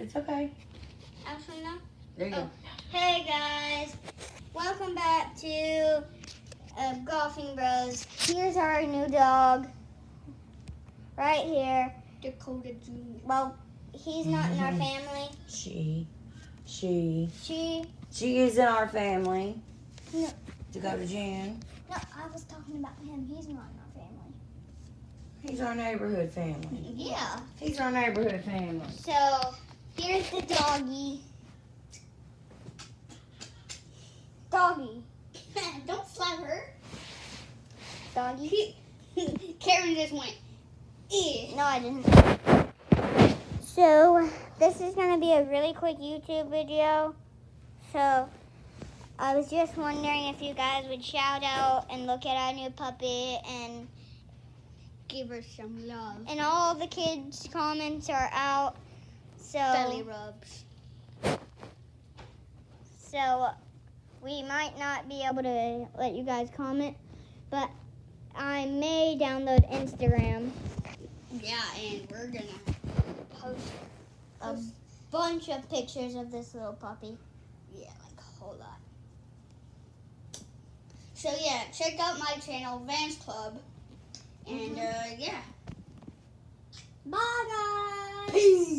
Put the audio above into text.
It's okay. Actually, no. There you go. Hey guys, welcome back to Golfing Bros. Here's our new dog, right here. Dakota Jr. Well, he's not in our family. She She. is in our family. No. Dakota June. No, I was talking about him. He's not in our family. He's our neighborhood family. Yeah. He's our neighborhood family. So here's the doggy. Doggy. Don't slap her. Doggy. Karen just went, No, I didn't. So, this is going to be a really quick YouTube video. So, I was just wondering if you guys would shout out and look at our new puppy. And give her some love. all the kids' comments are out. So, Belly rubs. So, we might not be able to let you guys comment. But I may download Instagram. Yeah, and we're gonna Post a bunch of pictures of this little puppy. like a whole lot. So yeah, check out my channel, Vans Club. And yeah. Bye guys! Peace.